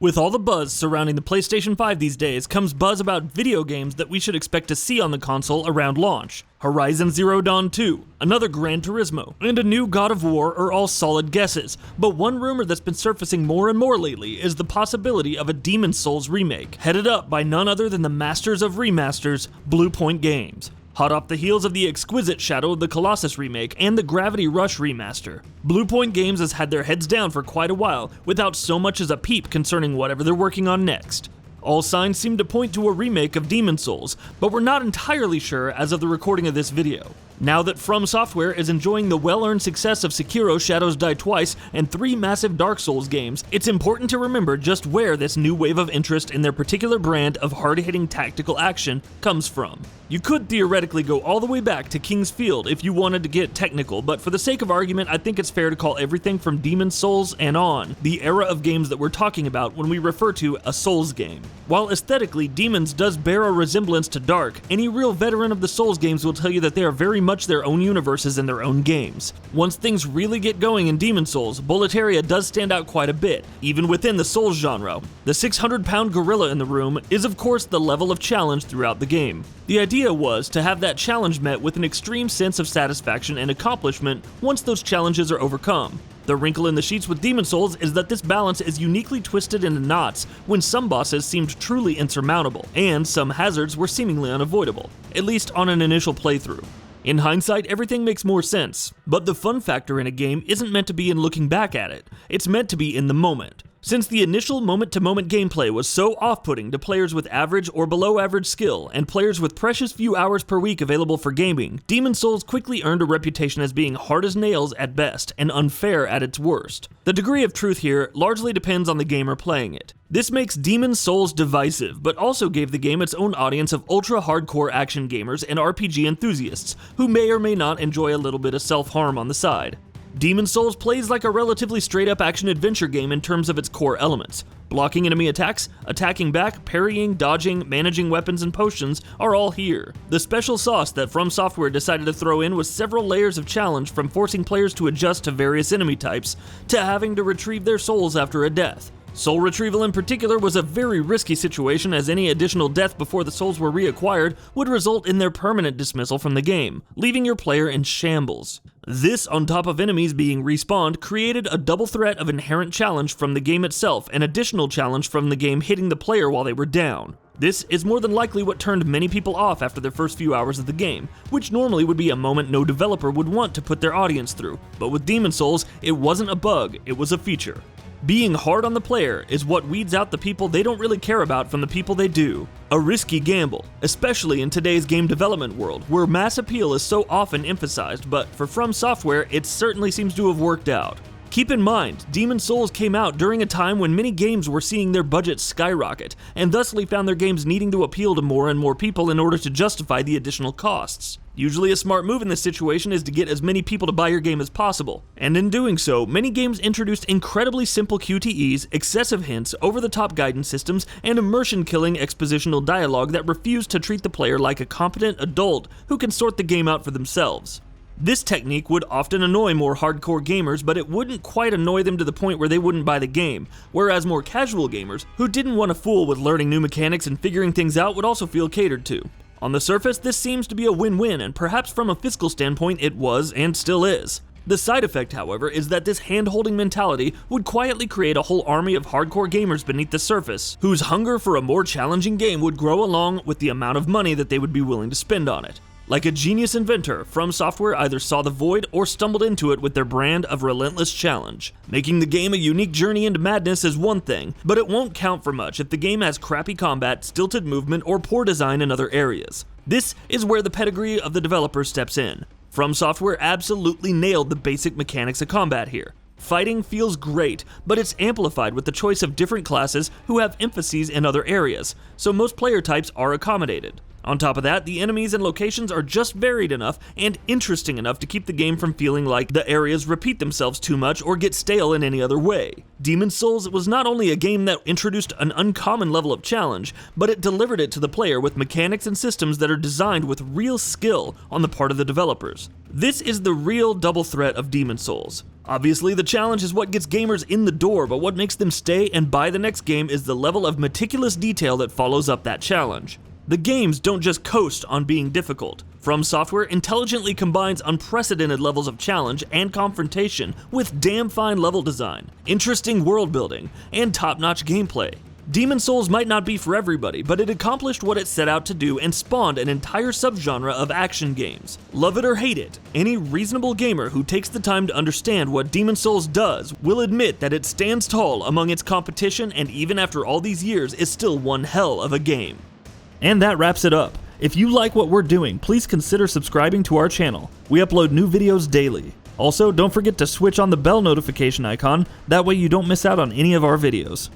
With all the buzz surrounding the PlayStation 5 these days comes buzz about video games that we should expect to see on the console around launch. Horizon Zero Dawn 2, another Gran Turismo, and a new God of War are all solid guesses, but one rumor that's been surfacing more and more lately is the possibility of a Demon's Souls remake, headed up by none other than the masters of remasters, Bluepoint Games. Hot off the heels of the exquisite Shadow of the Colossus remake and the Gravity Rush remaster, Bluepoint Games has had their heads down for quite a while without so much as a peep concerning whatever they're working on next. All signs seem to point to a remake of Demon's Souls, but we're not entirely sure as of the recording of this video. Now that From Software is enjoying the well-earned success of Sekiro Shadows Die Twice and 3 massive Dark Souls games, it's important to remember just where this new wave of interest in their particular brand of hard-hitting tactical action comes from. You could theoretically go all the way back to King's Field if you wanted to get technical, but for the sake of argument, I think it's fair to call everything from Demon's Souls and on the era of games that we're talking about when we refer to a Souls game. While aesthetically, Demon's does bear a resemblance to Dark, any real veteran of the Souls games will tell you that they are very much their own universes and their own games. Once things really get going in Demon's Souls, Boletaria does stand out quite a bit, even within the Souls genre. The 600-pound gorilla in the room is of course the level of challenge throughout the game. The idea was to have that challenge met with an extreme sense of satisfaction and accomplishment once those challenges are overcome. The wrinkle in the sheets with Demon's Souls is that this balance is uniquely twisted into knots when some bosses seemed truly insurmountable, and some hazards were seemingly unavoidable, at least on an initial playthrough. In hindsight, everything makes more sense, but the fun factor in a game isn't meant to be in looking back at it, it's meant to be in the moment. Since the initial moment-to-moment gameplay was so off-putting to players with average or below-average skill, and players with precious few hours per week available for gaming, Demon's Souls quickly earned a reputation as being hard as nails at best and unfair at its worst. The degree of truth here largely depends on the gamer playing it. This makes Demon's Souls divisive, but also gave the game its own audience of ultra-hardcore action gamers and RPG enthusiasts, who may or may not enjoy a little bit of self-harm on the side. Demon's Souls plays like a relatively straight-up action-adventure game in terms of its core elements. Blocking enemy attacks, attacking back, parrying, dodging, managing weapons and potions are all here. The special sauce that From Software decided to throw in was several layers of challenge, from forcing players to adjust to various enemy types, to having to retrieve their souls after a death. Soul retrieval in particular was a very risky situation, as any additional death before the souls were reacquired would result in their permanent dismissal from the game, leaving your player in shambles. This, on top of enemies being respawned, created a double threat of inherent challenge from the game itself and additional challenge from the game hitting the player while they were down. This is more than likely what turned many people off after their first few hours of the game, which normally would be a moment no developer would want to put their audience through, but with Demon's Souls, it wasn't a bug, it was a feature. Being hard on the player is what weeds out the people they don't really care about from the people they do. A risky gamble, especially in today's game development world, where mass appeal is so often emphasized, but for From Software, it certainly seems to have worked out. Keep in mind, Demon's Souls came out during a time when many games were seeing their budgets skyrocket, and thusly found their games needing to appeal to more and more people in order to justify the additional costs. Usually a smart move in this situation is to get as many people to buy your game as possible, and in doing so, many games introduced incredibly simple QTEs, excessive hints, over-the-top guidance systems, and immersion-killing expositional dialogue that refused to treat the player like a competent adult who can sort the game out for themselves. This technique would often annoy more hardcore gamers, but it wouldn't quite annoy them to the point where they wouldn't buy the game, whereas more casual gamers, who didn't want to fool with learning new mechanics and figuring things out, would also feel catered to. On the surface, this seems to be a win-win, and perhaps from a fiscal standpoint it was and still is. The side effect, however, is that this hand-holding mentality would quietly create a whole army of hardcore gamers beneath the surface, whose hunger for a more challenging game would grow along with the amount of money that they would be willing to spend on it. Like a genius inventor, From Software either saw the void or stumbled into it with their brand of relentless challenge. Making the game a unique journey into madness is one thing, but it won't count for much if the game has crappy combat, stilted movement, or poor design in other areas. This is where the pedigree of the developer steps in. From Software absolutely nailed the basic mechanics of combat here. Fighting feels great, but it's amplified with the choice of different classes who have emphases in other areas, so most player types are accommodated. On top of that, the enemies and locations are just varied enough and interesting enough to keep the game from feeling like the areas repeat themselves too much or get stale in any other way. Demon's Souls was not only a game that introduced an uncommon level of challenge, but it delivered it to the player with mechanics and systems that are designed with real skill on the part of the developers. This is the real double threat of Demon's Souls. Obviously, the challenge is what gets gamers in the door, but what makes them stay and buy the next game is the level of meticulous detail that follows up that challenge. The games don't just coast on being difficult. From Software intelligently combines unprecedented levels of challenge and confrontation with damn fine level design, interesting world building, and top-notch gameplay. Demon's Souls might not be for everybody, but it accomplished what it set out to do and spawned an entire subgenre of action games. Love it or hate it, any reasonable gamer who takes the time to understand what Demon's Souls does will admit that it stands tall among its competition, and even after all these years is still one hell of a game. And that wraps it up. If you like what we're doing, please consider subscribing to our channel. We upload new videos daily. Also, don't forget to switch on the bell notification icon, that way you don't miss out on any of our videos.